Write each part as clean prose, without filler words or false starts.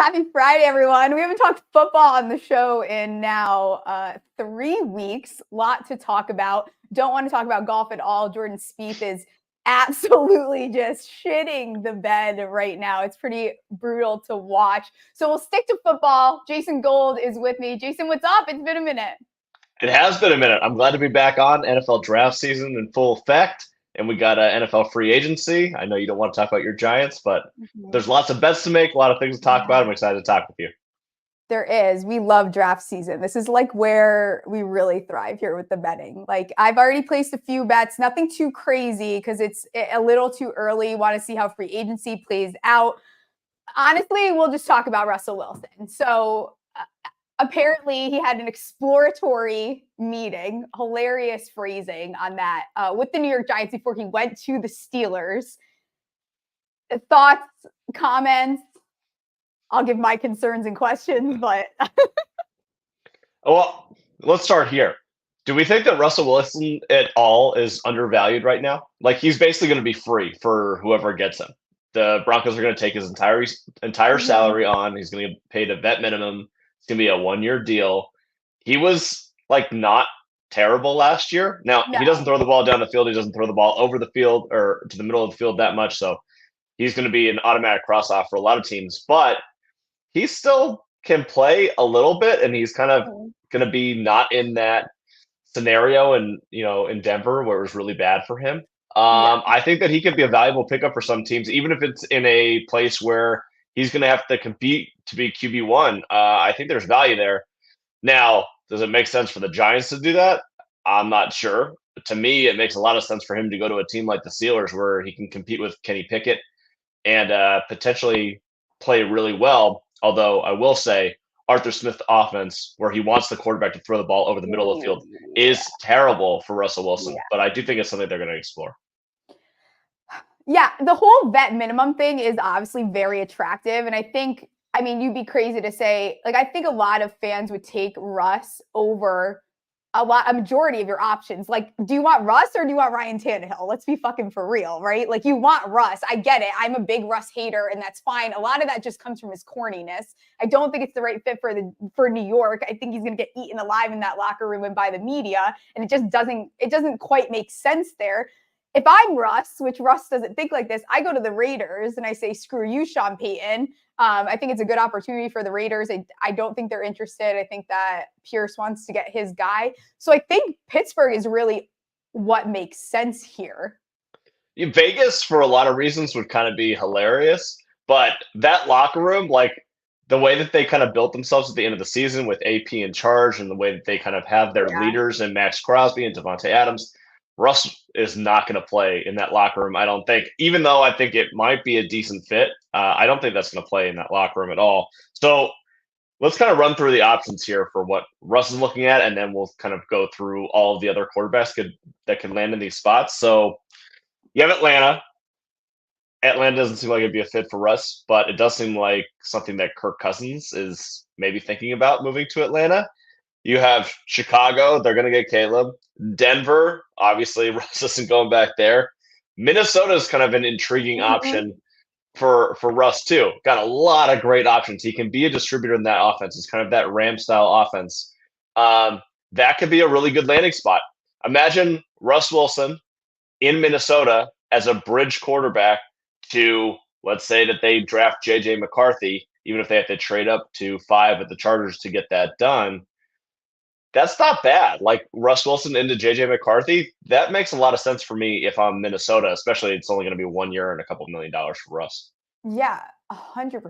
Happy Friday, everyone. We haven't talked football on the show in now 3 weeks. Lot to talk about. Don't want to talk about golf at all. Jordan Spieth is absolutely just shitting the bed right now. It's pretty brutal to watch. So we'll stick to football. Jason Gold is with me. Jason, what's up? It's been a minute. It has been a minute. I'm glad to be back on. NFL draft season in full effect, and we got an NFL free agency. I know you don't want to talk about your Giants, but there's lots of bets to make, a lot of things to talk about. I'm excited to talk with you. There is. We love draft season. This is like where we really thrive here with the betting. Like I've already placed a few bets, nothing too crazy because it's a little too early. Want to see how free agency plays out. Honestly, we'll just talk about Russell Wilson. So apparently he had an exploratory meeting, hilarious phrasing on that, with the New York Giants before he went to the Steelers. Thoughts, comments? I'll give my concerns and questions, but Well, let's start here. Do we think that Russell Wilson at all is undervalued right now? Like he's basically going to be free for whoever gets him. The Broncos are going to take his entire salary on. He's going to get paid a vet minimum. It's going to be a 1-year deal. He was like not terrible last year. Now he doesn't throw the ball down the field. He doesn't throw the ball over the field or to the middle of the field that much. So he's going to be an automatic cross off for a lot of teams. But he still can play a little bit, and he's kind of going to be not in that scenario in Denver where it was really bad for him. I think that he could be a valuable pickup for some teams, even if it's in a place where he's going to have to compete to be QB1. I think there's value there. Now, does it make sense for the Giants to do that? I'm not sure. But to me, it makes a lot of sense for him to go to a team like the Steelers where he can compete with Kenny Pickett and potentially play really well. Although I will say Arthur Smith's offense, where he wants the quarterback to throw the ball over the middle of the field, is terrible for Russell Wilson. But I do think it's something they're going to explore. Yeah, the whole vet minimum thing is obviously very attractive. And I mean, you'd be crazy to say, like, I think a lot of fans would take Russ over a majority of your options. Like, do you want Russ or do you want Ryan Tannehill? Let's be fucking for real, right? Like, you want Russ. I get it. I'm a big Russ hater, and that's fine. A lot of that just comes from his corniness. I don't think it's the right fit for New York. I think he's going to get eaten alive in that locker room and by the media, and it doesn't quite make sense there. If I'm Russ, which Russ doesn't think like this, I go to the Raiders and I say, screw you, Sean Payton. I think it's a good opportunity for the Raiders. I don't think they're interested. I think that Pierce wants to get his guy. So I think Pittsburgh is really what makes sense here. Vegas, for a lot of reasons, would kind of be hilarious. But that locker room, like the way that they kind of built themselves at the end of the season with AP in charge and the way that they kind of have their leaders and Max Crosby and Devontae Adams, Russ is not going to play in that locker room, I don't think. Even though I think it might be a decent fit, I don't think that's going to play in that locker room at all. So let's kind of run through the options here for what Russ is looking at, and then we'll kind of go through all of the other quarterbacks that can land in these spots. So you have Atlanta. Atlanta doesn't seem like it'd be a fit for Russ, but it does seem like something that Kirk Cousins is maybe thinking about moving to Atlanta. You have Chicago. They're going to get Caleb. Denver, obviously, Russ isn't going back there. Minnesota is kind of an intriguing option for Russ, too. Got a lot of great options. He can be a distributor in that offense. It's kind of that Ram-style offense. That could be a really good landing spot. Imagine Russ Wilson in Minnesota as a bridge quarterback to, let's say that they draft J.J. McCarthy, even if they have to trade up to 5 at the Chargers to get that done. That's not bad. Like Russ Wilson into J.J. McCarthy, that makes a lot of sense for me if I'm Minnesota, especially it's only going to be 1 year and a couple $1 million for Russ. Yeah, 100%.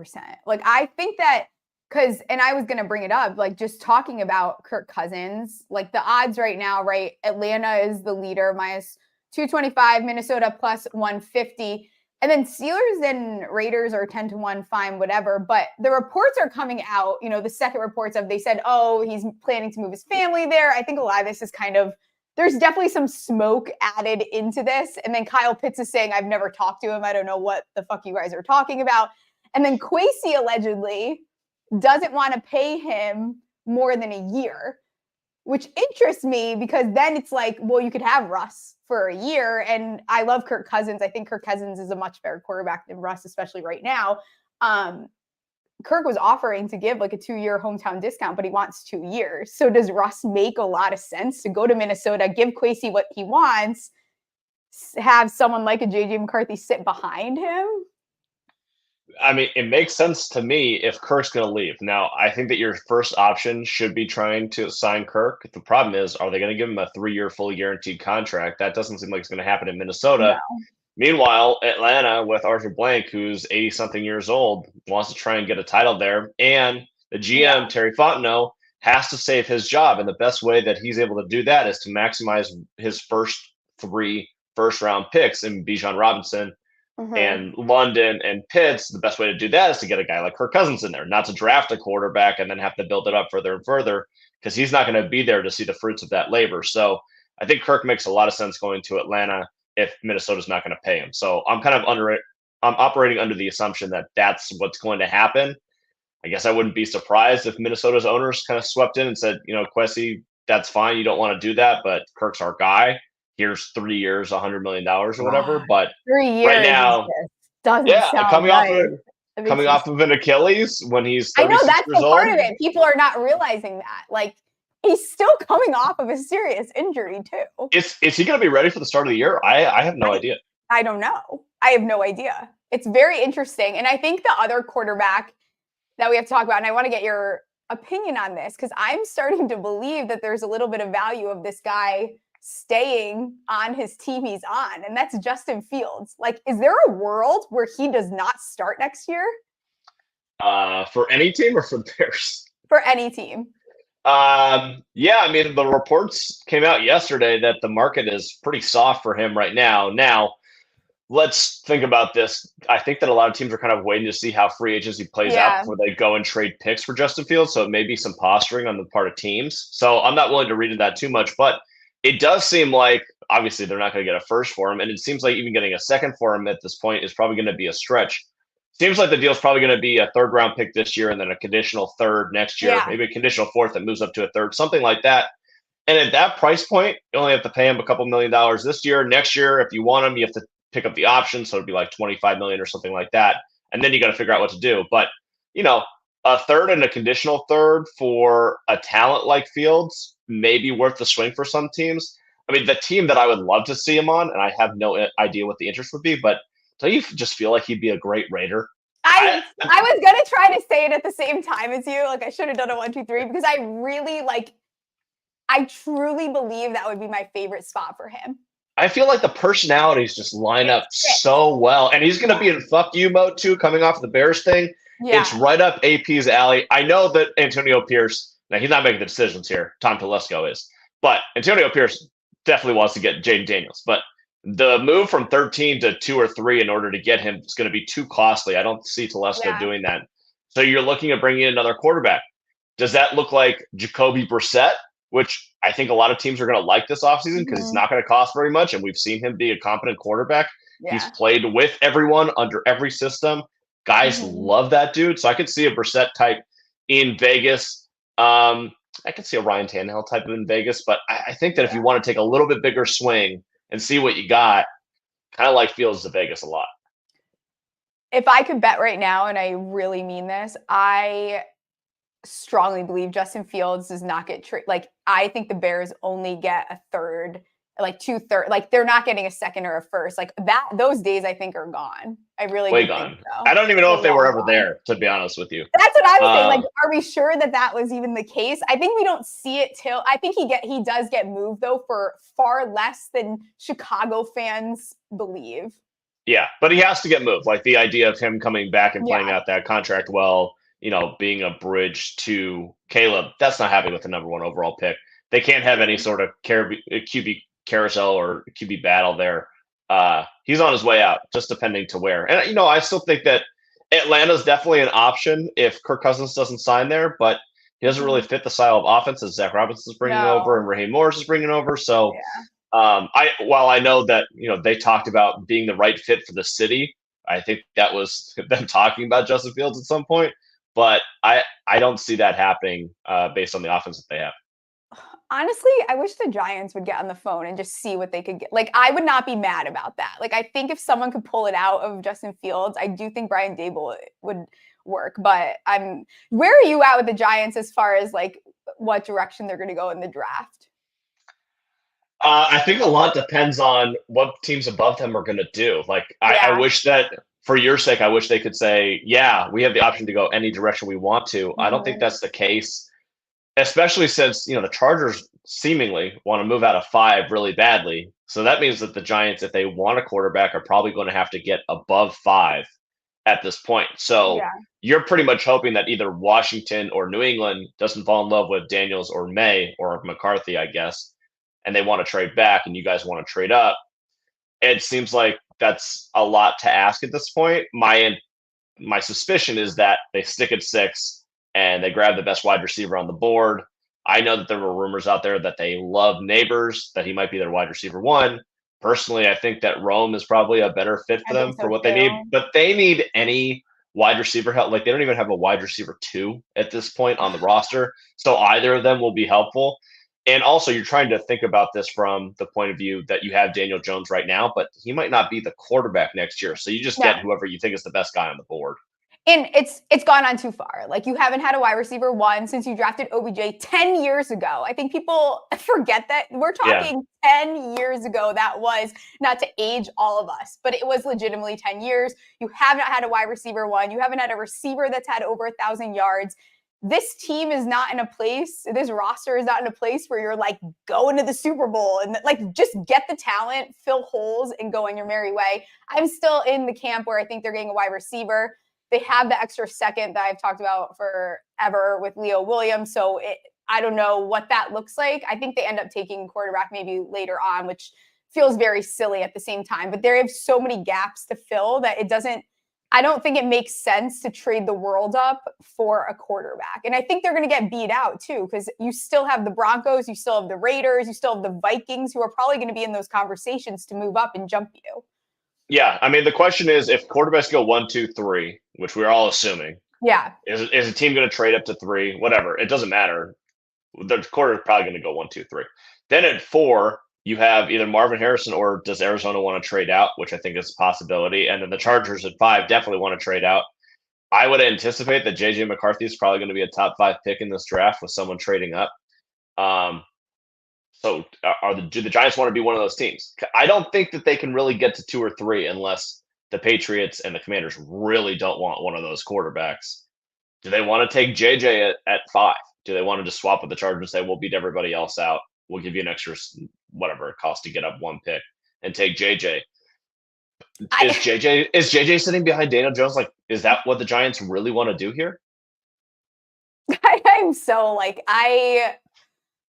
Like, I think that and I was going to bring it up, like just talking about Kirk Cousins, like the odds right now, right? Atlanta is the leader, minus 225, Minnesota plus 150. And then Steelers and Raiders are 10-1, fine, whatever. But the reports are coming out, the second reports they said, oh, he's planning to move his family there. I think a lot of this is there's definitely some smoke added into this. And then Kyle Pitts is saying, I've never talked to him. I don't know what the fuck you guys are talking about. And then Kwesi allegedly doesn't want to pay him more than a year, which interests me because then it's like, well, you could have Russ for a year. And I love Kirk Cousins. I think Kirk Cousins is a much better quarterback than Russ, especially right now. Kirk was offering to give like a 2-year hometown discount, but he wants 2 years. So does Russ make a lot of sense to go to Minnesota, give Kwesi what he wants, have someone like a JJ McCarthy sit behind him? I mean, it makes sense to me if Kirk's going to leave. Now, I think that your first option should be trying to sign Kirk. The problem is, are they going to give him a 3-year fully guaranteed contract? That doesn't seem like it's going to happen in Minnesota. No. Meanwhile, Atlanta with Arthur Blank, who's 80-something years old, wants to try and get a title there. And the GM, Terry Fontenot, has to save his job. And the best way that he's able to do that is to maximize his first 3 first-round picks in Bijan Robinson and London and Pitts. The best way to do that is to get a guy like Kirk Cousins in there, not to draft a quarterback and then have to build it up further and further, because he's not going to be there to see the fruits of that labor. So I think Kirk makes a lot of sense going to Atlanta if Minnesota's not going to pay him. So I'm kind of I'm operating under the assumption that that's what's going to happen. I guess I wouldn't be surprised if Minnesota's owners kind of swept in and said, Kwesi, that's fine. You don't want to do that, but Kirk's our guy. Here's 3 years, $100 million or whatever. But 3 years right now, doesn't sound coming off of an Achilles when he's 36 I know that's years the part old. of it. People are not realizing that. Like, he's still coming off of a serious injury too. Is he going to be ready for the start of the year? I have no idea. I don't know. I have no idea. It's very interesting. And I think the other quarterback that we have to talk about, and I want to get your opinion on this, because I'm starting to believe that there's a little bit of value of this guy staying on his team he's on, and that's Justin Fields. Like, is there a world where he does not start next year? For any team or for the Bears? For any team. Yeah, I mean, the reports came out yesterday that the market is pretty soft for him right now. Now, let's think about this. I think that a lot of teams are kind of waiting to see how free agency plays out before they go and trade picks for Justin Fields. So it may be some posturing on the part of teams. So I'm not willing to read into that too much, but it does seem like obviously they're not going to get a first for him. And it seems like even getting a second for him at this point is probably going to be a stretch. Seems like the deal's probably going to be a 3rd round pick this year and then a conditional 3rd next year, maybe a conditional 4th that moves up to a 3rd, something like that. And at that price point, you only have to pay him a couple $1 million this year. Next year, if you want him, you have to pick up the option. So it'd be like $25 million or something like that. And then you got to figure out what to do. But, a 3rd and a conditional 3rd for a talent like Fields may be worth the swing for some teams. I mean, the team that I would love to see him on, and I have no idea what the interest would be, but don't you just feel like he'd be a great Raider? I was going to try to say it at the same time as you. Like, I should have done a 1, 2, 3 because I truly believe that would be my favorite spot for him. I feel like the personalities just line up so well. And he's going to be in fuck you mode too, coming off the Bears thing. Yeah. It's right up AP's alley. I know that Antonio Pierce, now he's not making the decisions here. Tom Telesco is. But Antonio Pierce definitely wants to get Jayden Daniels. But the move from 13 to 2 or 3 in order to get him is going to be too costly. I don't see Telesco doing that. So you're looking at bringing in another quarterback. Does that look like Jacoby Brissett, which I think a lot of teams are going to like this offseason because it's not going to cost very much, and we've seen him be a competent quarterback. Yeah. He's played with everyone under every system. Guys love that dude. So I could see a Brissett type in Vegas. I could see a Ryan Tannehill type in Vegas, but I think that if you want to take a little bit bigger swing and see what you got, kind of like Fields to Vegas a lot. If I could bet right now, and I really mean this, I strongly believe Justin Fields does not get like, I think the Bears only get a 3rd, like 2/3, like they're not getting a 2nd or a 1st. Like that, those days I think are gone. I really way gone. Think so. I don't even know if they were ever there, to be honest with you. That's what I was saying. Like, are we sure that was even the case? I think we don't see it till I think he does get moved though for far less than Chicago fans believe. Yeah, but he has to get moved. Like the idea of him coming back and playing out that contract well, being a bridge to Caleb, that's not happening with the number 1 overall pick. They can't have any sort of QB carousel or QB battle there. He's on his way out, just depending to where. And, I still think that Atlanta's definitely an option if Kirk Cousins doesn't sign there, but he doesn't really fit the style of offense that Zach Robinson's bringing over and Raheem Morris is bringing over. So while I know that, they talked about being the right fit for the city, I think that was them talking about Justin Fields at some point, but I don't see that happening based on the offense that they have. Honestly, I wish the Giants would get on the phone and just see what they could get. Like, I would not be mad about that. Like, I think if someone could pull it out of Justin Fields, I do think Brian Daboll work. But where are you at with the Giants as far as like what direction they're going to go in the draft? I think a lot depends on what teams above them are going to do. Like, I Yeah. wish that for your sake, I wish they could say, yeah, we have the option to go any direction we want to. I don't think that's the case, especially since, the Chargers seemingly want to move out of 5 really badly. So that means that the Giants, if they want a quarterback, are probably going to have to get above 5 at this point. So Yeah. you're pretty much hoping that either Washington or New England doesn't fall in love with Daniels or May or McCarthy, I guess, and they want to trade back and you guys want to trade up. It seems like that's a lot to ask at this point. My suspicion is that they stick at 6 and they grab the best wide receiver on the board. I know that there were rumors out there that they love Neighbors, that he might be their wide receiver 1. Personally, I think that Rome is probably a better fit for I think them so for what they too. need, but they need any wide receiver help. Like, they don't even have a wide receiver 2 at this point on the roster. So either of them will be helpful. And also, you're trying to think about this from the point of view that you have Daniel Jones right now, but he might not be the quarterback next year. So you just No. get whoever you think is the best guy on the board. And it's gone on too far. Like, you haven't had a wide receiver 1 since you drafted OBJ 10 years ago. I think people forget that. We're talking 10 years ago. That was, not to age all of us, but it was legitimately 10 years. You have not had a wide receiver 1. You haven't had a receiver that's had over 1,000 yards. This team is not in a place, this roster is not in a place where you're like going to the Super Bowl and like just get the talent, fill holes, and go on your merry way. I'm still in the camp where I think they're getting a wide receiver. They have the extra second that I've talked about forever with Leo Williams. So I don't know what that looks like. I think they end up taking quarterback maybe later on, which feels very silly at the same time. But they have so many gaps to fill that I don't think it makes sense to trade the world up for a quarterback. And I think they're going to get beat out too, because you still have the Broncos, you still have the Raiders, you still have the Vikings, who are probably going to be in those conversations to move up and jump you. Yeah, I mean, the question is, if quarterbacks go 1, 2, 3, which we're all assuming, yeah, is a team going to trade up to 3? Whatever, it doesn't matter. The quarter is probably going to go 1, 2, 3. Then at 4, you have either Marvin Harrison or does Arizona want to trade out, which I think is a possibility. And then the Chargers at 5 definitely want to trade out. I would anticipate that JJ McCarthy is probably going to be a top 5 pick in this draft with someone trading up. So do the Giants want to be one of those teams? I don't think that they can really get to 2 or 3 unless the Patriots and the Commanders really don't want one of those quarterbacks. Do they want to take JJ at 5? Do they want to just swap with the Chargers and say, we'll beat everybody else out? We'll give you an extra, whatever it costs to get up 1 pick and take JJ. Is JJ sitting behind Daniel Jones? Like, is that what the Giants really want to do here? I'm so like,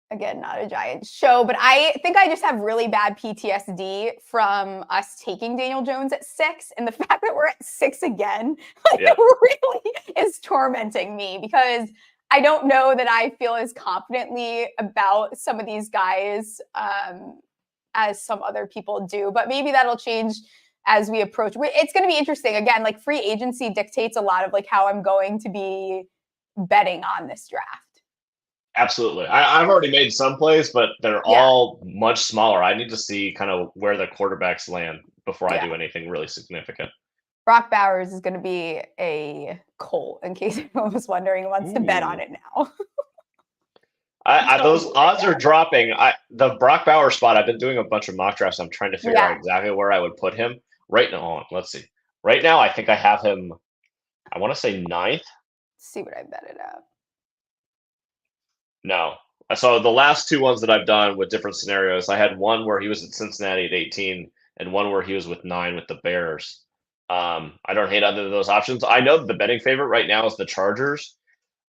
again, not a Giants show, but I think I just have really bad PTSD from us taking Daniel Jones at 6. And the fact that we're at 6 again, it really is tormenting me, because I don't know that I feel as confidently about some of these guys as some other people do. But maybe that'll change as we approach. It's going to be interesting. Again, like, free agency dictates a lot of like how I'm going to be betting on this draft. Absolutely. I've already made some plays, but they're all much smaller. I need to see kind of where the quarterbacks land before I do anything really significant. Brock Bowers is going to be a Colt, in case anyone was wondering, wants to bet on it now. Those odds are dropping. The Brock Bowers spot, I've been doing a bunch of mock drafts. I'm trying to figure out exactly where I would put him. Right now, let's see. Right now, I think I have him, I want to say 9th. Let's see what I betted at. No. So the last 2 ones that I've done with different scenarios, I had one where he was at Cincinnati at 18 and one where he was with 9 with the Bears. I don't hate either of those options. I know that the betting favorite right now is the Chargers.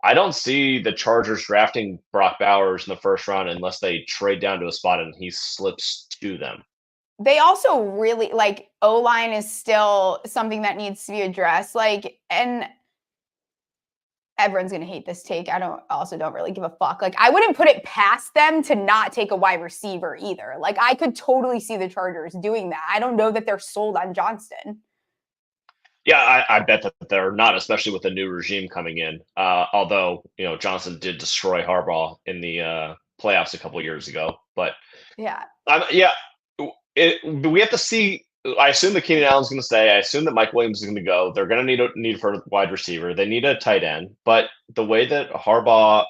I don't see the Chargers drafting Brock Bowers in the first round unless they trade down to a spot and he slips to them. They also really, like, O-line is still something that needs to be addressed. Like, and everyone's going to hate this take. I don't really give a fuck. Like, I wouldn't put it past them to not take a wide receiver either. Like, I could totally see the Chargers doing that. I don't know that they're sold on Johnston. Yeah, I bet that they're not, especially with the new regime coming in. Although, Johnson did destroy Harbaugh in the playoffs a couple of years ago. But yeah, we have to see I assume that Keenan Allen's going to stay. I assume that Mike Williams is going to go. They're going to need for a wide receiver. They need a tight end. But the way that Harbaugh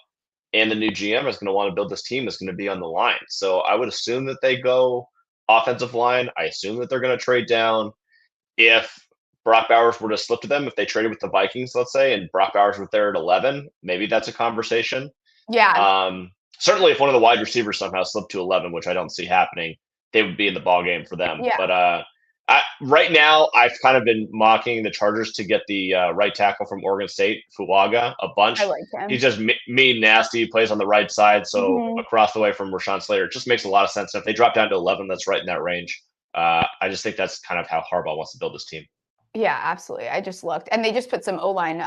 and the new GM is going to want to build this team is going to be on the line. So I would assume that they go offensive line. I assume that they're going to trade down. If Brock Bowers were to slip to them, if they traded with the Vikings, let's say, and Brock Bowers was there at 11, maybe that's a conversation. Yeah. Certainly, if one of the wide receivers somehow slipped to 11, which I don't see happening, they would be in the ball game for them. Yeah. But right now, I've kind of been mocking the Chargers to get the right tackle from Oregon State, Fuaga, a bunch. I like him. He's just mean, nasty, plays on the right side, so Mhm. across the way from Rashawn Slater. It just makes a lot of sense. And if they drop down to 11, that's right in that range. I just think that's kind of how Harbaugh wants to build his team. Yeah, absolutely. I just looked, and they just put some O-line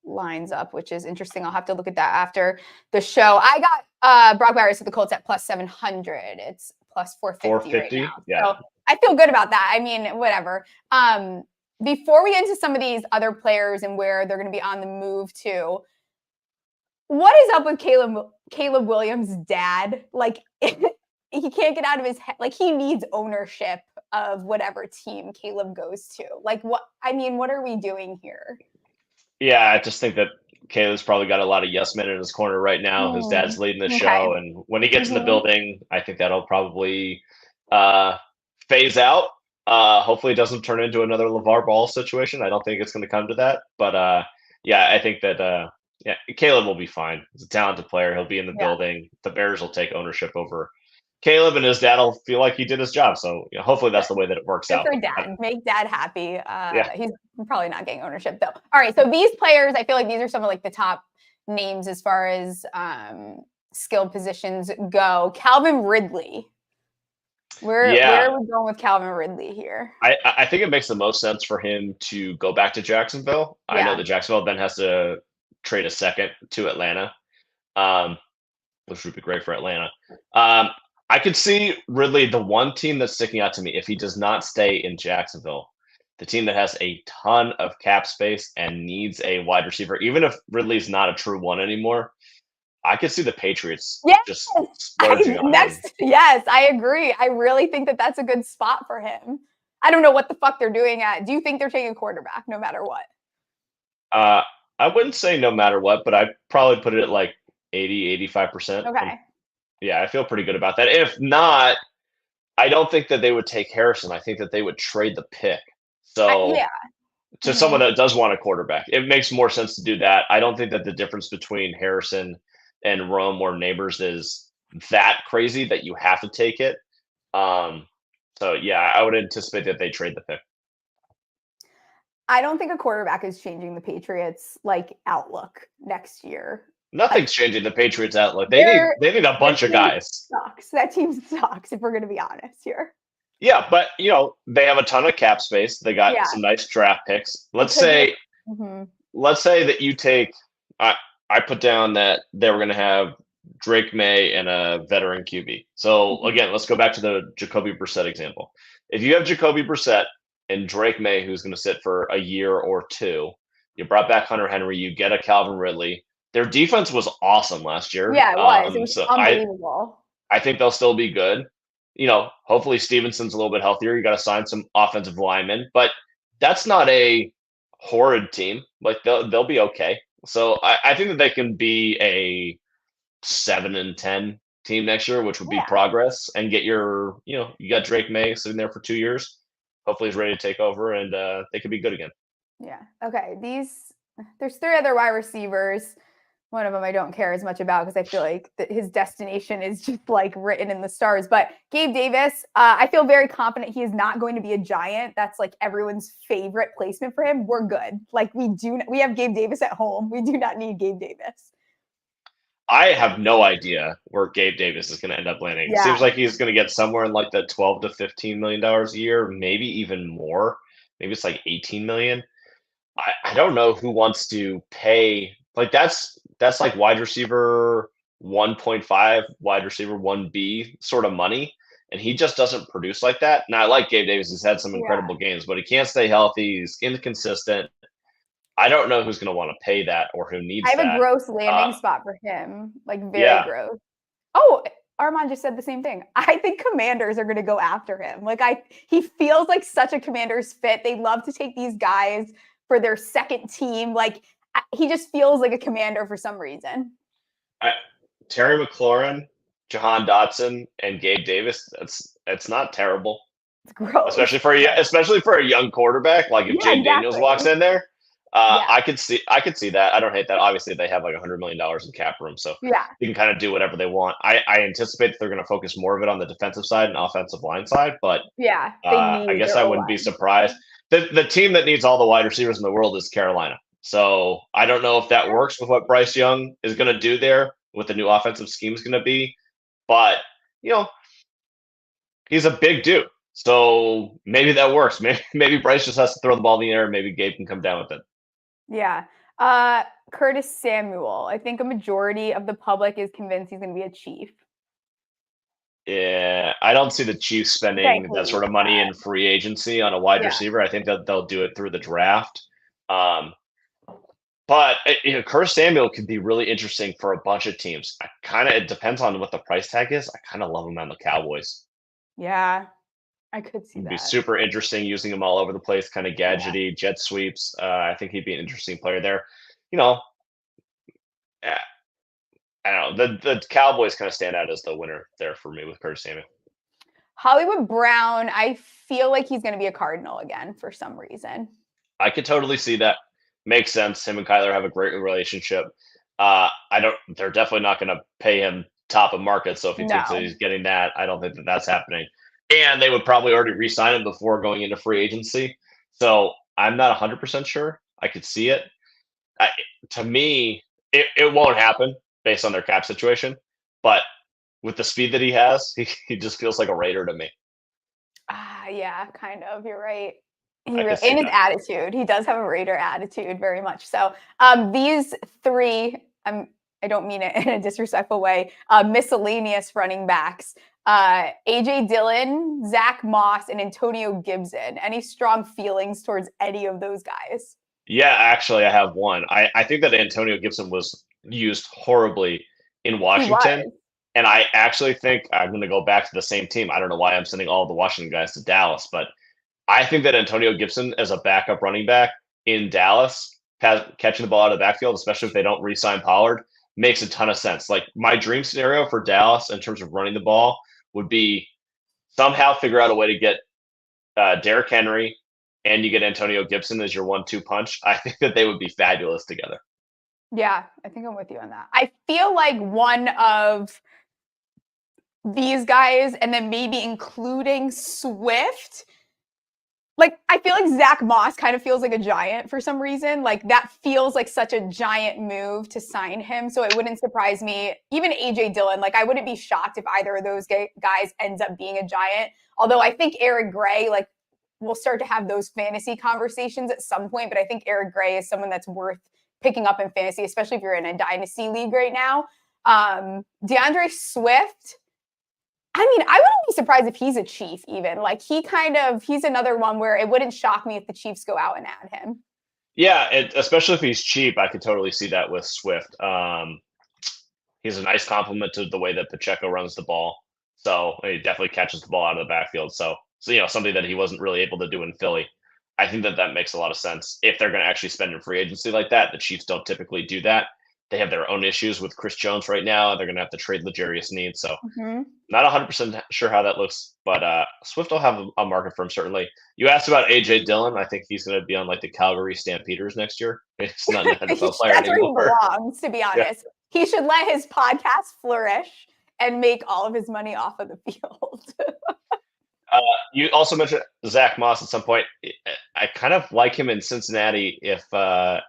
lines up, which is interesting. I'll have to look at that after the show. I got Brock Bowers to the Colts at plus 700. It's plus 450 right now. Yeah. So I feel good about that. I mean, whatever. Before we get into some of these other players and where they're going to be on the move to, what is up with Caleb Williams' dad? Like, he can't get out of his head. Like, he needs ownership of whatever team Caleb goes to. Like, what are we doing here? Yeah, I just think that Caleb's probably got a lot of yes men in his corner right now. His dad's leading the show, and when he gets in the building, I think that'll probably phase out. Hopefully, it doesn't turn into another LeVar Ball situation. I don't think it's going to come to that, but yeah, I think that Caleb will be fine. He's a talented player. He'll be in the building. The Bears will take ownership over Caleb, and his dad will feel like he did his job. So hopefully that's the way that it works out. For dad. Make dad happy. He's probably not getting ownership though. All right. So these players, I feel like these are some of like the top names as far as skilled positions go. Calvin Ridley. Where are we going with Calvin Ridley here? I think it makes the most sense for him to go back to Jacksonville. I know that Jacksonville then has to trade a second to Atlanta, which would be great for Atlanta. I could see Ridley, the one team that's sticking out to me, if he does not stay in Jacksonville, the team that has a ton of cap space and needs a wide receiver, even if Ridley's not a true one anymore, I could see the Patriots just splurging on him. Yes, I agree. I really think that that's a good spot for him. I don't know what the fuck they're doing do you think they're taking a quarterback no matter what? I wouldn't say no matter what, but I'd probably put it at like 80, 85%. Okay. Yeah, I feel pretty good about that. If not, I don't think that they would take Harrison. I think that they would trade the pick. So to someone that does want a quarterback, it makes more sense to do that. I don't think that the difference between Harrison and Rome or Neighbors is that crazy that you have to take it. So yeah, I would anticipate that they trade the pick. I don't think a quarterback is changing the Patriots like outlook next year. Nothing's changing the Patriots outlook. They need a bunch of guys. That team sucks, if we're going to be honest here. Yeah, but they have a ton of cap space. They got some nice draft picks. Let's say that you take. I put down that they were going to have Drake May and a veteran QB. So again, let's go back to the Jacoby Brissett example. If you have Jacoby Brissett and Drake May, who's going to sit for a year or two, you brought back Hunter Henry, you get a Calvin Ridley. Their defense was awesome last year. Yeah, it was. It was unbelievable. I think they'll still be good. Hopefully Stevenson's a little bit healthier. You got to sign some offensive linemen, but that's not a horrid team. Like they'll be okay. So I think that they can be a 7-10 team next year, which would be progress, and get you got Drake May sitting there for 2 years. Hopefully he's ready to take over, and they could be good again. Yeah. Okay. There's 3 other wide receivers. One of them I don't care as much about because I feel like his destination is just like written in the stars. But Gabe Davis, I feel very confident he is not going to be a Giant. That's like everyone's favorite placement for him. We're good. Like we have Gabe Davis at home. We do not need Gabe Davis. I have no idea where Gabe Davis is going to end up landing. It seems like he's going to get somewhere in like the $12 to $15 million a year, maybe even more. Maybe it's like 18 million. I don't know who wants to pay. Like that's like wide receiver 1.5, wide receiver 1B sort of money. And he just doesn't produce like that. Now I like Gabe Davis. He's had some incredible games, but he can't stay healthy. He's inconsistent. I don't know who's going to want to pay that or who needs that. I have a gross landing spot for him. Like very gross. Oh, Armand just said the same thing. I think Commanders are going to go after him. Like he feels like such a Commanders fit. They love to take these guys for their second team. Like he just feels like a Commander for some reason. Terry McLaurin, Jahan Dotson, and Gabe Davis. That's not terrible. It's gross. Especially for a young quarterback. Like if Jayden Daniels walks in there, I could see that. I don't hate that. Obviously, they have like $100 million in cap room, so you can kind of do whatever they want. I anticipate that they're going to focus more of it on the defensive side and offensive line side, but I guess I wouldn't be surprised. The team that needs all the wide receivers in the world is Carolina. So I don't know if that works with what Bryce Young is going to do there, what the new offensive scheme is going to be, but he's a big dude. So maybe that works. Maybe Bryce just has to throw the ball in the air, and maybe Gabe can come down with it. Yeah. Curtis Samuel. I think a majority of the public is convinced he's going to be a Chief. Yeah, I don't see the Chiefs spending that sort of money in free agency on a wide receiver. I think that they'll do it through the draft. But Curtis Samuel could be really interesting for a bunch of teams. It depends on what the price tag is. I kind of love him on the Cowboys. Yeah, I could see that. It'd be super interesting using him all over the place, kind of gadgety, jet sweeps. I think he'd be an interesting player there. I don't know. The Cowboys kind of stand out as the winner there for me with Curtis Samuel. Hollywood Brown, I feel like he's going to be a Cardinal again for some reason. I could totally see that. Makes sense. Him and Kyler have a great relationship. They're definitely not going to pay him top of market. So if he thinks that he's getting that, I don't think that that's happening. And they would probably already re-sign him before going into free agency. So I'm not 100% sure. I could see it. To me, it won't happen based on their cap situation. But with the speed that he has, he just feels like a Raider to me. Yeah, kind of. You're right. In his attitude, he does have a Raider attitude, very much so. These three, I don't mean it in a disrespectful way, miscellaneous running backs, AJ Dillon, Zach Moss, and Antonio Gibson. Any strong feelings towards any of those guys? Yeah, actually, I have one. I think that Antonio Gibson was used horribly in Washington. And I actually think I'm going to go back to the same team. I don't know why I'm sending all the Washington guys to Dallas, but I think that Antonio Gibson as a backup running back in Dallas, catching the ball out of the backfield, especially if they don't re-sign Pollard, makes a ton of sense. Like my dream scenario for Dallas in terms of running the ball would be somehow figure out a way to get Derrick Henry and you get Antonio Gibson as your 1-2 punch. I think that they would be fabulous together. Yeah, I think I'm with you on that. I feel like one of these guys, and then maybe including Swift, like I feel like Zach Moss kind of feels like a giant for some reason. Like that feels like such a giant move to sign him. So it wouldn't surprise me. Even AJ Dillon, like I wouldn't be shocked if either of those guys ends up being a giant. Although I think Eric Gray, like we'll start to have those fantasy conversations at some point. But I think Eric Gray is someone that's worth picking up in fantasy, especially if you're in a dynasty league right now. DeAndre Swift, I mean, I wouldn't be surprised if he's a Chief even. Like he's another one where it wouldn't shock me if the Chiefs go out and add him. Yeah, especially if he's cheap, I could totally see that with Swift. He's a nice compliment to the way that Pacheco runs the ball. So he definitely catches the ball out of the backfield. So something that he wasn't really able to do in Philly. I think that makes a lot of sense. If they're going to actually spend in free agency like that, the Chiefs don't typically do that. They have their own issues with Chris Jones right now. They're going to have to trade L'Jarius Sneed. So not 100% sure how that looks, but Swift will have a market for him, certainly. You asked about A.J. Dillon. I think he's going to be on like the Calgary Stampeders next year. It's not an NFL player That's anymore. where he belongs, to be honest. Yeah. He should let his podcast flourish and make all of his money off of the field. You also mentioned Zach Moss at some point. I kind of like him in Cincinnati if Joe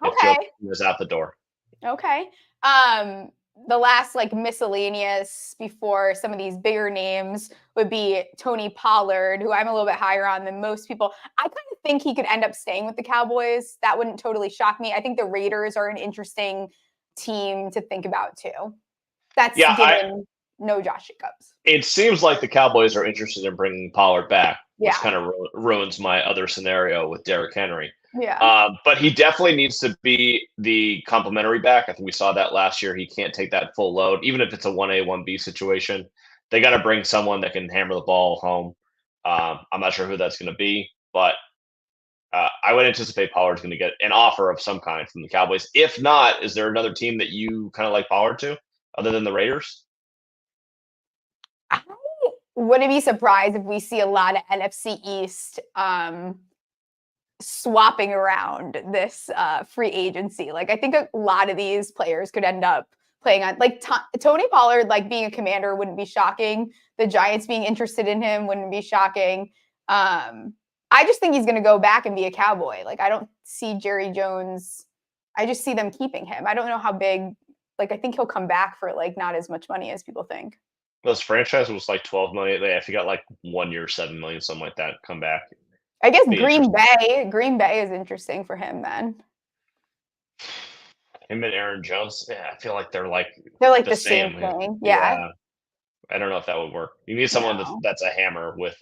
is out the door. Okay. The last like miscellaneous before some of these bigger names would be Tony Pollard, who I'm a little bit higher on than most people. I kind of think he could end up staying with the Cowboys. That wouldn't totally shock me. I think the Raiders are an interesting team to think about too. That's given no Josh Jacobs. It seems like the Cowboys are interested in bringing Pollard back, which kind of ruins my other scenario with Derrick Henry. Yeah. But he definitely needs to be the complementary back. I think we saw that last year. He can't take that full load, even if it's a 1A, 1B situation. they got to bring someone that can hammer the ball home. I'm not sure who that's going to be, but I would anticipate Pollard's going to get an offer of some kind from the Cowboys. If not, is there another team that you kind of like Pollard to, other than the Raiders? I wouldn't be surprised if we see a lot of NFC East swapping around this free agency. Like, I think a lot of these players could end up playing on, like, Tony Pollard, like, being a Commander wouldn't be shocking. The Giants being interested in him wouldn't be shocking. I just think he's going to go back and be a Cowboy. Like, I don't see Jerry Jones. I just see them keeping him. I don't know how big. Like, I think he'll come back for, like, not as much money as people think. This franchise was like 12 million. I think got like 1 year, 7 million, something like that. Come back. I guess Green Bay is interesting for him then. Him and Aaron Jones. Yeah, I feel like they're like the same thing. Yeah. I don't know if that would work. You need someone that's a hammer with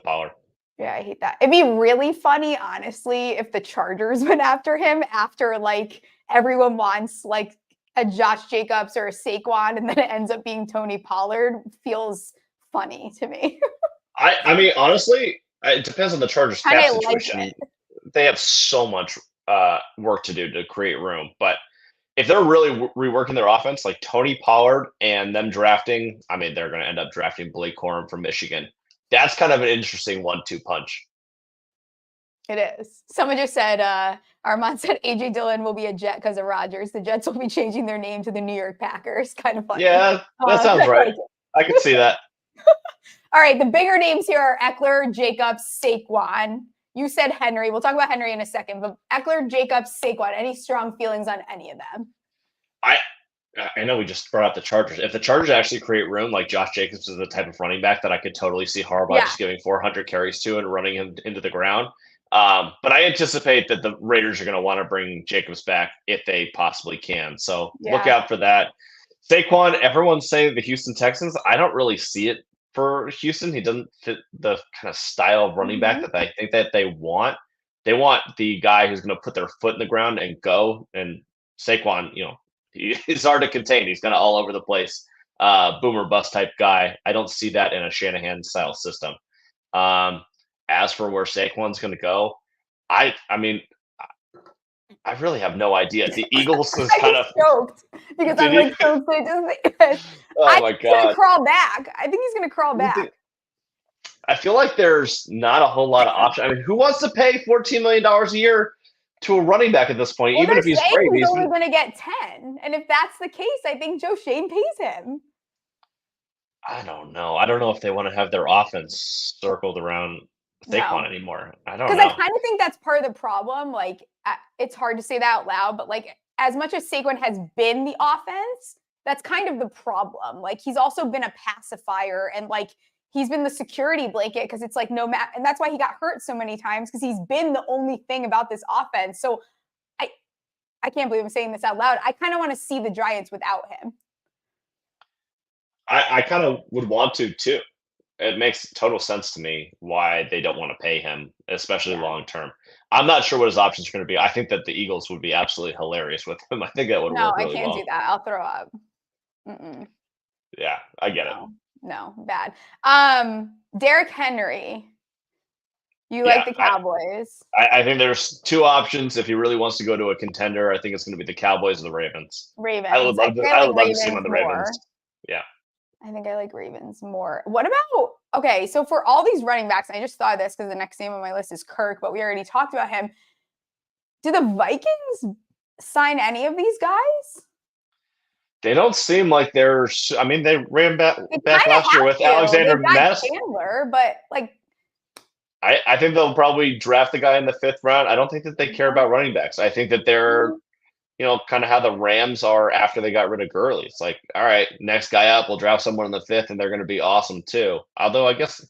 Pollard. Yeah, I hate that. It'd be really funny, honestly, if the Chargers went after him after, like, everyone wants, like, a Josh Jacobs or a Saquon, and then it ends up being Tony Pollard. Feels funny to me. I mean, honestly, it depends on the Chargers cap situation. Like they have so much work to do to create room. But if they're really reworking their offense, like Tony Pollard and them drafting, I mean, they're going to end up drafting Blake Corum from Michigan. That's kind of an interesting 1-2 punch. It is. Someone just said, Armand said AJ Dillon will be a Jet because of Rodgers. The Jets will be changing their name to the New York Packers. Kind of funny. Yeah, that sounds right. I can see that. All right, the bigger names here are Eckler, Jacobs, Saquon. You said Henry. We'll talk about Henry in a second, but Eckler, Jacobs, Saquon, any strong feelings on any of them? I know we just brought up the Chargers. If the Chargers actually create room, like Josh Jacobs is the type of running back that I could totally see Harbaugh just giving 400 carries to and running him into the ground. But I anticipate that the Raiders are going to want to bring Jacobs back if they possibly can. So look out for that. Saquon, everyone's saying the Houston Texans. I don't really see it for Houston. He doesn't fit the kind of style of running back that I think that they want. They want the guy who's going to put their foot in the ground and go. And Saquon, he's hard to contain. He's kind of all over the place. Boomer bust type guy. I don't see that in a Shanahan style system. As for where Saquon's going to go, I mean, I really have no idea. The Eagles is kind of stoked because I'm like so excited. Oh my god! He's gonna crawl back. I think he's gonna crawl back. I feel like there's not a whole lot of options. I mean, who wants to pay $14 million a year to a running back at this point? Well, even if he's great, he's only going to get 10. And if that's the case, I think Joe Shane pays him. I don't know. I don't know if they want to have their offense circled around Saquon anymore. I don't know. Because I kind of think that's part of the problem. Like, it's hard to say that out loud, but like, as much as Saquon has been the offense, that's kind of the problem. Like, he's also been a pacifier and like, he's been the security blanket because it's like no matter, and that's why he got hurt so many times because he's been the only thing about this offense. So I can't believe I'm saying this out loud. I kind of want to see the Giants without him. I kind of would want to too. It makes total sense to me why they don't want to pay him, especially long term. I'm not sure what his options are going to be. I think that the Eagles would be absolutely hilarious with him. I think that would work really well. No, I can't do that. I'll throw up. Yeah, I get it. No, bad. Derrick Henry. You like the Cowboys? I think there's two options. If he really wants to go to a contender, I think it's going to be the Cowboys or the Ravens. Ravens. I would love to see him on the Ravens. Yeah. I think I like Ravens more. What about, okay, so for all these running backs, I just thought of this because the next name on my list is Kirk, but we already talked about him. Do the Vikings sign any of these guys? They don't seem like they're. I mean, they ran back last year with Alexander Mess. Chandler, but like, I think they'll probably draft the guy in the 5th round. I don't think that they care about running backs. I think that they're, kind of how the Rams are after they got rid of Gurley. It's like, all right, next guy up, we'll draft someone in the 5th, and they're going to be awesome too. Although I guess,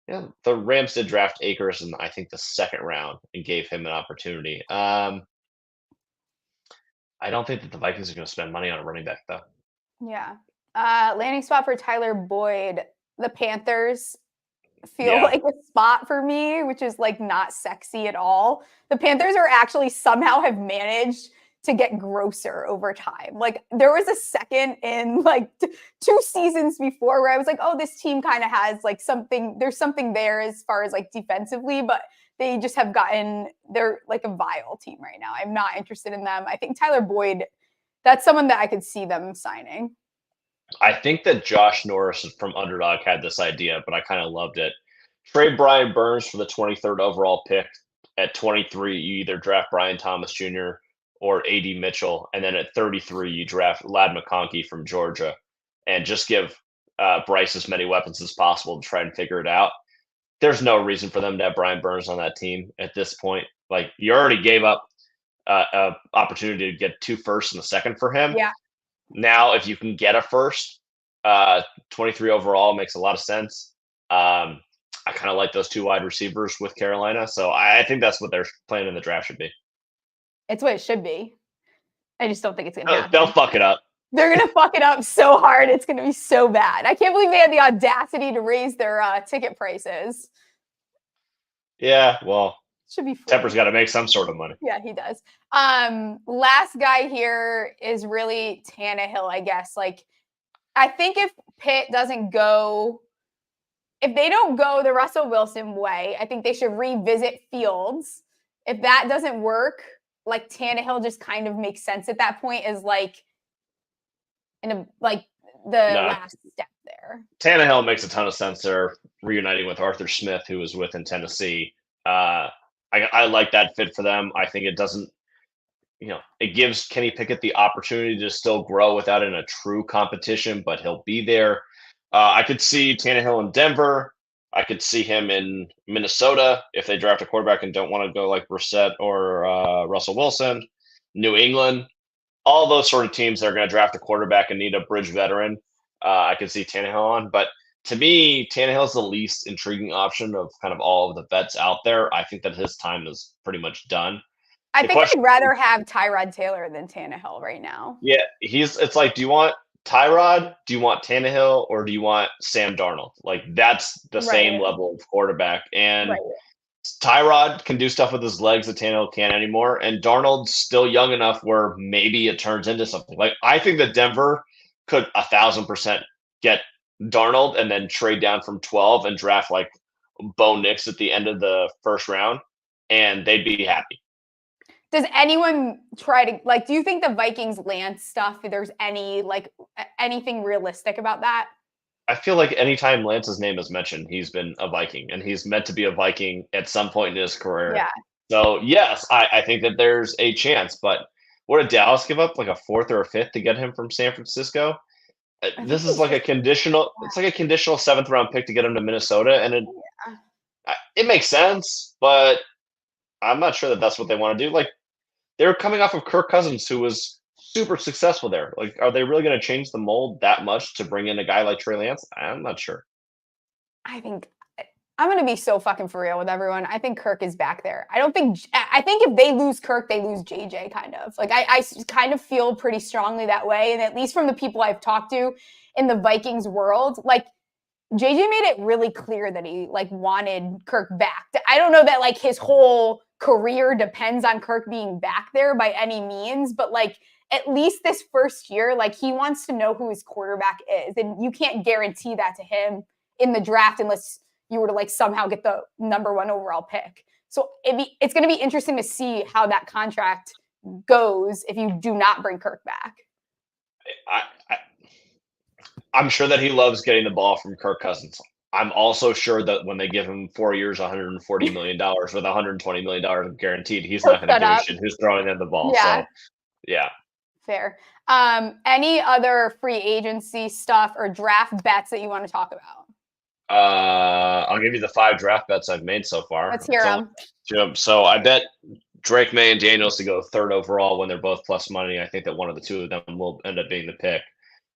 the Rams did draft Akers in I think the 2nd round and gave him an opportunity. I don't think that the Vikings are going to spend money on a running back, though. Yeah. Landing spot for Tyler Boyd. The Panthers feel like a spot for me, which is like not sexy at all. The Panthers are actually somehow have managed to get grosser over time. Like there was a second in like 2 seasons before where I was like, oh, this team kind of has like something, there's something there as far as like defensively, but they just have they're like a vile team right now. I'm not interested in them. I think Tyler Boyd, that's someone that I could see them signing. I think that Josh Norris from Underdog had this idea, but I kind of loved it. Trade Brian Burns for the 23rd overall pick. At 23, you either draft Brian Thomas Jr. or A.D. Mitchell, and then at 33, you draft Ladd McConkey from Georgia, and just give Bryce as many weapons as possible to try and figure it out. There's no reason for them to have Brian Burns on that team at this point. Like, you already gave up an opportunity to get 2 firsts and a second for him. Yeah. Now, if you can get a first, 23 overall makes a lot of sense. I kind of like those 2 wide receivers with Carolina. So I think that's what their plan in the draft should be. It's what it should be. I just don't think it's going to happen. They'll fuck it up. They're going to fuck it up so hard. It's going to be so bad. I can't believe they had the audacity to raise their ticket prices. Yeah, well, should be fun. Tepper's got to make some sort of money. Yeah, he does. Last guy here is really Tannehill, I guess. Like, I think if Pitt doesn't go, if they don't go the Russell Wilson way, I think they should revisit Fields. If that doesn't work, like Tannehill just kind of makes sense at that point as like last step there. Tannehill makes a ton of sense there, reuniting with Arthur Smith, who was with in Tennessee. I like that fit for them. I think it doesn't, it gives Kenny Pickett the opportunity to still grow without in a true competition, but he'll be there. I could see Tannehill in Denver. I could see him in Minnesota if they draft a quarterback and don't want to go like Brissett or Russell Wilson. New England, all those sort of teams that are going to draft a quarterback and need a bridge veteran. I could see Tannehill on, but to me, Tannehill is the least intriguing option of kind of all of the vets out there. I think that his time is pretty much done. I think I'd rather have Tyrod Taylor than Tannehill right now. Yeah, it's like, do you want Tyrod, do you want Tannehill, or do you want Sam Darnold? Like, that's the same level of quarterback. And Tyrod can do stuff with his legs that Tannehill can't anymore. And Darnold's still young enough where maybe it turns into something. Like, I think that Denver could 1,000% get Darnold and then trade down from 12 and draft like Bo Nix at the end of the first round, and they'd be happy. Does anyone try to, like, do you think the Vikings Lance stuff, if there's anything realistic about that? I feel like anytime Lance's name is mentioned, he's been a Viking, and he's meant to be a Viking at some point in his career. Yeah. So, yes, I think that there's a chance, but what did Dallas give up? Like a 4th or a 5th to get him from San Francisco? This is like a conditional, it's like a conditional 7th round pick to get him to Minnesota, and it makes sense, but I'm not sure that that's what they want to do. Like, they're coming off of Kirk Cousins, who was super successful there. Like, are they really going to change the mold that much to bring in a guy like Trey Lance? I'm not sure. I think I'm going to be so fucking for real with everyone. I think Kirk is back there. I think if they lose Kirk, they lose JJ kind of. Like, I kind of feel pretty strongly that way. And at least from the people I've talked to in the Vikings world, like, JJ made it really clear that he like wanted Kirk back. I don't know that like his whole career depends on Kirk being back there by any means, but like at least this first year, like he wants to know who his quarterback is. And you can't guarantee that to him in the draft unless you were to like somehow get the number 1 overall pick. So it's going to be interesting to see how that contract goes if you do not bring Kirk back. I'm sure that he loves getting the ball from Kirk Cousins. I'm also sure that when they give him 4 years, $140 million with $120 million guaranteed, he's not going to give a shit who's throwing in the ball. Yeah. So, yeah. Fair. Any other free agency stuff or draft bets that you want to talk about? I'll give you the 5 draft bets I've made so far. Let's hear them. So I bet Drake May and Daniels to go 3rd overall when they're both plus money. I think that one of the 2 of them will end up being the pick.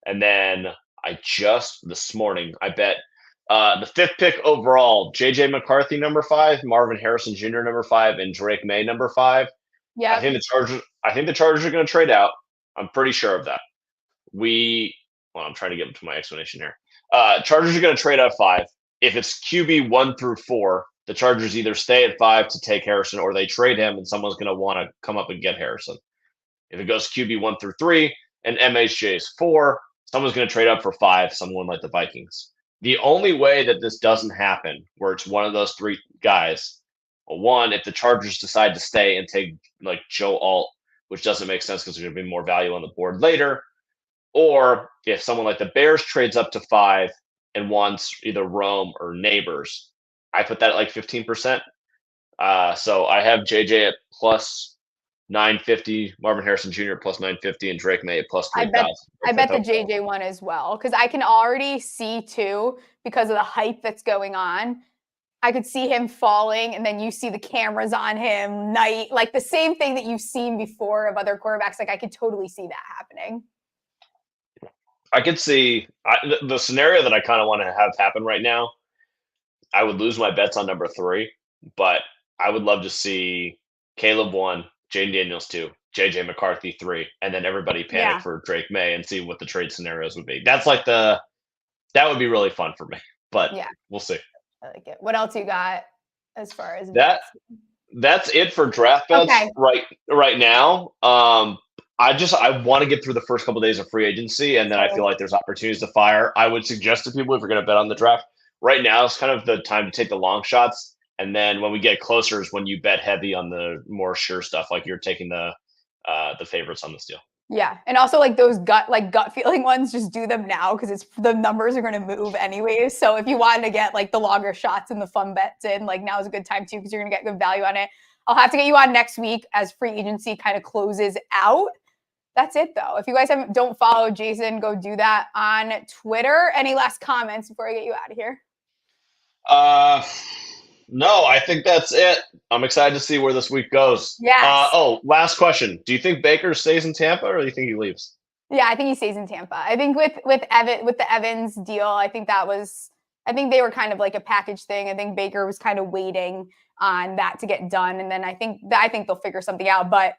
And then this morning, I bet the 5th pick overall, JJ McCarthy number 5, Marvin Harrison Jr. number 5, and Drake May number 5. Yeah. I think the Chargers are going to trade out. I'm pretty sure of that. I'm trying to get to my explanation here. Chargers are going to trade out 5. If it's QB 1 through 4, the Chargers either stay at 5 to take Harrison, or they trade him, and someone's going to want to come up and get Harrison. If it goes QB 1 through 3 and MHJ is 4, someone's going to trade up for 5, someone like the Vikings. The only way that this doesn't happen, where it's one of those 3 guys, well, one, if the Chargers decide to stay and take like Joe Alt, which doesn't make sense because there's going to be more value on the board later, or if someone like the Bears trades up to 5 and wants either Rome or Neighbors, I put that at like 15%. So I have JJ at plus 950, Marvin Harrison Jr. plus 950, and Drake May at plus 3,000. I bet the JJ one as well, because I can already see too, because of the hype that's going on. I could see him falling, and then you see the cameras on him, like the same thing that you've seen before of other quarterbacks. Like I could totally see that happening. I could see the scenario that I kind of want to have happen right now. I would lose my bets on number 3, but I would love to see Caleb 1, Jayden Daniels 2, JJ McCarthy 3, and then everybody panic for Drake May and see what the trade scenarios would be. That's like that would be really fun for me, but we'll see. I like it. What else you got as far as that? That's it for draft bets right now. I want to get through the first couple of days of free agency, and then I feel like there's opportunities to fire. I would suggest to people, if you're going to bet on the draft, right now is kind of the time to take the long shots. And then when we get closer is when you bet heavy on the more sure stuff, like you're taking the favorites on this deal. Yeah, and also like those gut feeling ones, just do them now because the numbers are going to move anyways. So if you wanted to get like the longer shots and the fun bets in, like now is a good time too because you're going to get good value on it. I'll have to get you on next week as free agency kind of closes out. That's it though. If you guys don't follow Jason, go do that on Twitter. Any last comments before I get you out of here? No, I think that's it. I'm excited to see where this week goes. Yes. Last question. Do you think Baker stays in Tampa or do you think he leaves? Yeah, I think he stays in Tampa. I think with the Evans deal, I think they were kind of like a package thing. I think Baker was kind of waiting on that to get done. And then I think they'll figure something out. But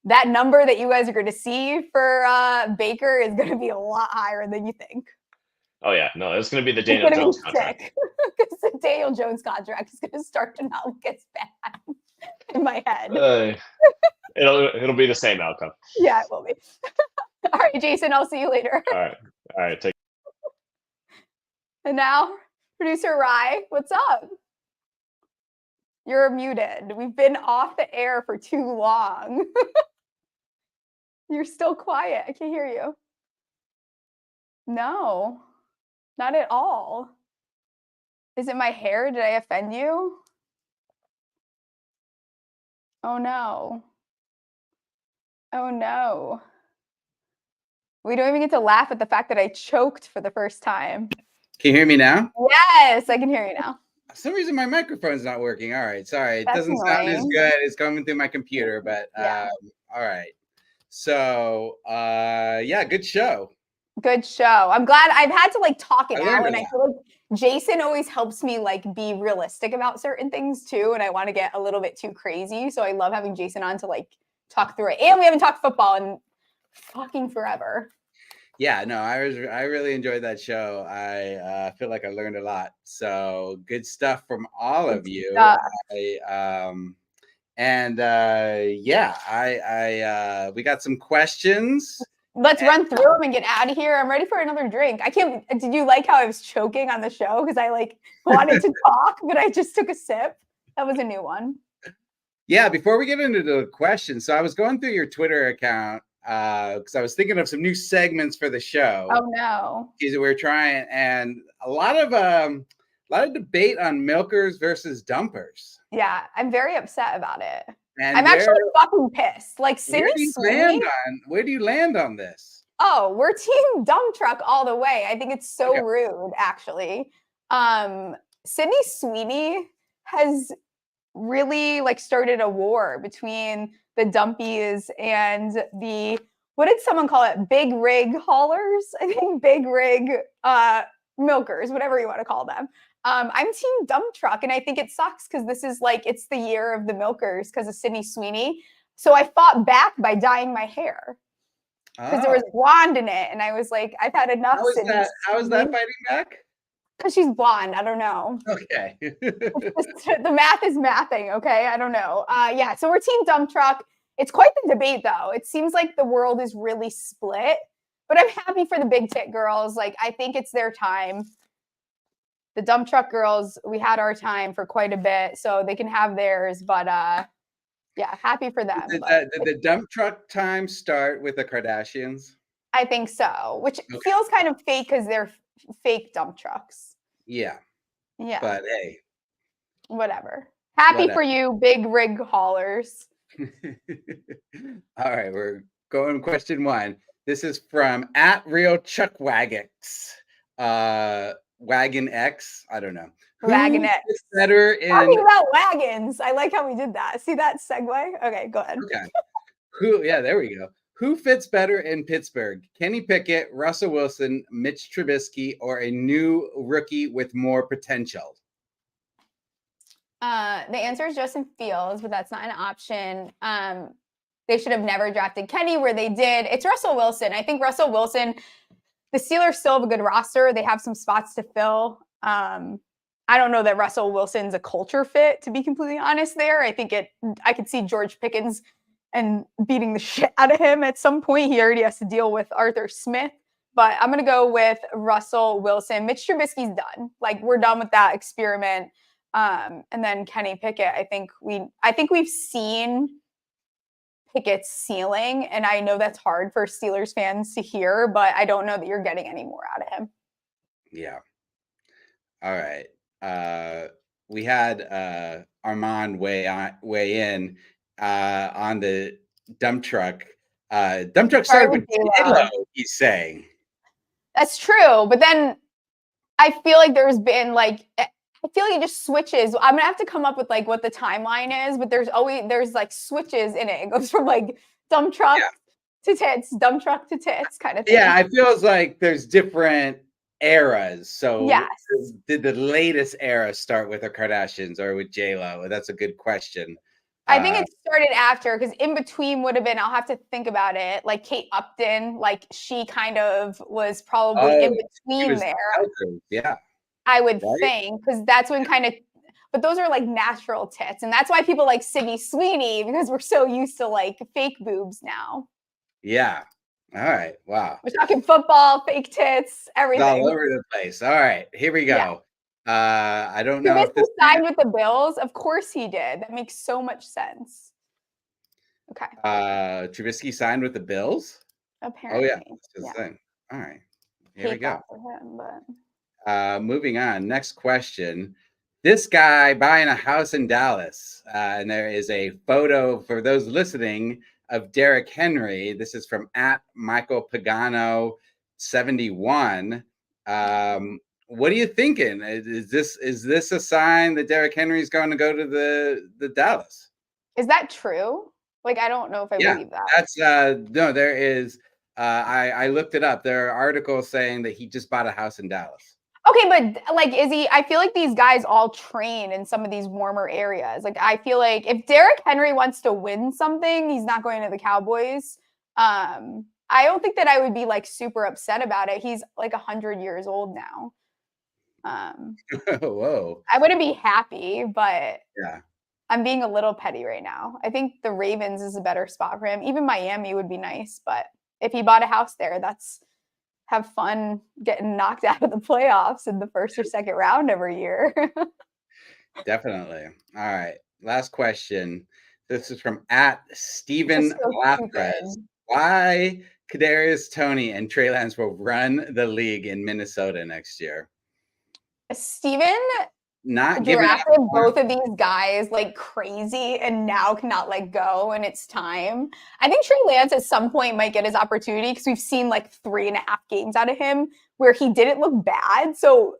that number that you guys are going to see for Baker is going to be a lot higher than you think. Oh, yeah. No, it's going to be the Daniel Jones contract. Because the Daniel Jones contract is going to start to not look as bad in my head. It'll be the same outcome. Yeah, it will be. All right, Jason, I'll see you later. All right. Take. And now, producer Rye, what's up? You're muted. We've been off the air for too long. You're still quiet. I can't hear you. No, not at all. Is it my hair? Did I offend you? Oh, no. Oh, no. We don't even get to laugh at the fact that I choked for the first time. Can you hear me now? Yes, I can hear you now. For some reason, my microphone's not working. All right. Sorry. It That's doesn't sound as good. It's coming through my computer, but all right. So, good show. Good show. I'm glad I've had to like talk it out, and I feel like Jason always helps me like be realistic about certain things too, and I want to get a little bit too crazy. So I love having Jason on to like talk through it. And we haven't talked football in fucking forever. Yeah, no, I really enjoyed that show. I feel like I learned a lot. So good stuff from all of you. We got some questions. Let's run through them and get out of here. I'm ready for another drink. Did you like how I was choking on the show? Because I like wanted to talk, but I just took a sip. That was a new one. Yeah, before we get into the questions, so I was going through your Twitter account because I was thinking of some new segments for the show. Oh no. Because we're trying, and a lot of debate on milkers versus dumpers. Yeah, I'm very upset about it. And I'm actually fucking pissed. Like, where do you land on this? Oh, we're team dump truck all the way. I think it's so rude, actually. Sydney Sweeney has really like started a war between the dumpies and the, what did someone call it? Big rig haulers? I think big rig milkers, whatever you want to call them. I'm team dump truck, and I think it sucks because this is like, it's the year of the milkers because of Sydney Sweeney. So I fought back by dyeing my hair because there was blonde in it, and I was like, I've had enough. How is that fighting back? Because she's blonde. I don't know. Okay. The math is mathing. Okay. I don't know. So we're team dump truck. It's quite the debate, though. It seems like the world is really split, but I'm happy for the big tit girls. Like, I think it's their time. The dump truck girls, we had our time for quite a bit, so they can have theirs. But yeah, happy for them. Did But the dump truck time start with the Kardashians? I think so, which Okay. feels kind of fake because they're fake dump trucks. Yeah, Yeah, but hey, whatever. Happy for you, big rig haulers. All right, we're going question 1. This is from @RealChuckWagX. Wagon X. I don't know. Wagon X. Who is better in Talking about wagons. I like how we did that. See that segue? Okay, go ahead. Okay. Yeah, there we go. Who fits better in Pittsburgh? Kenny Pickett, Russell Wilson, Mitch Trubisky, or a new rookie with more potential? The answer is Justin Fields, but that's not an option. They should have never drafted Kenny where they did. It's Russell Wilson. I think Russell Wilson, the Steelers still have a good roster. They have some spots to fill. I don't know that Russell Wilson's a culture fit, to be completely honest there. I could see George Pickens and beating the shit out of him at some point. He already has to deal with Arthur Smith. But I'm going to go with Russell Wilson. Mitch Trubisky's done. Like, we're done with that experiment. And then Kenny Pickett, I think we've seen Pickett's ceiling, and I know that's hard for Steelers fans to hear, but I don't know that you're getting any more out of him. Yeah. All right. We had Armand weigh in on the dump truck. Dump truck started with J-Lo, he's saying. That's true, but then I feel like there's been like, I feel like it just switches. I'm gonna have to come up with like what the timeline is, but there's like switches in it. It goes from like dump truck to tits, dump truck to tits kind of thing. Yeah, it feels like there's different eras. So yes. Did the latest era start with the Kardashians or with J-Lo? That's a good question. I think it started after, because in between would have been, I'll have to think about it, like Kate Upton, like she kind of was probably in between there. Yeah. I would think, because that's when kind of, but those are like natural tits. And that's why people like Sydney Sweeney, because we're so used to like fake boobs now. Yeah. All right. Wow. We're talking football, fake tits, everything. It's all over the place. All right. Here we go. Yeah. I don't know if this signed with the Bills. Of course he did. That makes so much sense. Okay. Trubisky signed with the Bills? Apparently. Oh, yeah. That's the thing. All right. Here we go. For him, but... Moving on. Next question. This guy buying a house in Dallas. And there is a photo for those listening of Derrick Henry. This is from @MichaelPagano71. What are you thinking? Is this a sign that Derrick Henry is going to go to the Dallas? Is that true? Like, I don't know if I believe that. That's no, there is. I looked it up. There are articles saying that he just bought a house in Dallas. Okay, but like, I feel like these guys all train in some of these warmer areas. Like, I feel like if Derrick Henry wants to win something, he's not going to the Cowboys. I don't think that I would be like super upset about it. He's like 100 years old now. Whoa. I wouldn't be happy, but yeah, I'm being a little petty right now. I think the Ravens is a better spot for him. Even Miami would be nice, but if he bought a house there, have fun getting knocked out of the playoffs in the first or second round every year. Definitely. All right. Last question. This is from @Stephen Lapres. Why Kadarius Toney and Trey Lance will run the league in Minnesota next year? Steven drafted both of these guys like crazy and now cannot let go, and it's time. I think Trey Lance at some point might get his opportunity, because we've seen like 3.5 games out of him where he didn't look bad. So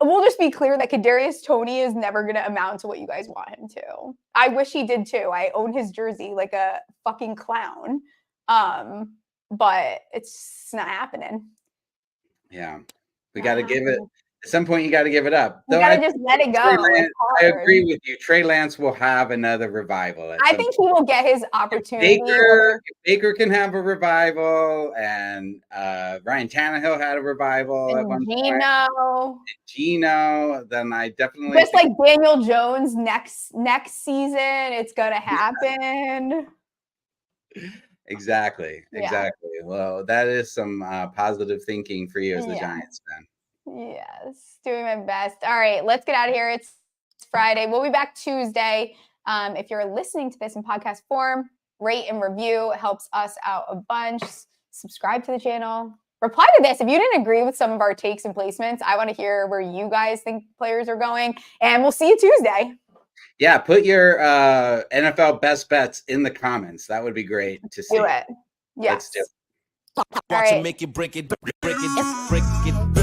we'll just be clear that Kadarius Toney is never going to amount to what you guys want him to. I wish he did too. I own his jersey like a fucking clown. But it's not happening. Yeah. We got to give it At some point, you got to give it up. You gotta just let it go. I agree with you. Trey Lance will have another revival. I think he will get his opportunity. If Baker can have a revival, and Ryan Tannehill had a revival at one point. Gino, then I definitely just like Daniel Jones next season, it's gonna happen. Exactly. Well, that is some positive thinking for you as the Giants fan. Yes, doing my best. All right, let's get out of here. It's Friday. We'll be back Tuesday. If you're listening to this in podcast form, rate and review. It helps us out a bunch. Subscribe to the channel. Reply to this. If you didn't agree with some of our takes and placements, I want to hear where you guys think players are going. And we'll see you Tuesday. Yeah, put your NFL best bets in the comments. That would be great to see. Do it. Yes. Let's do it. Watch it, make it, break it, break it.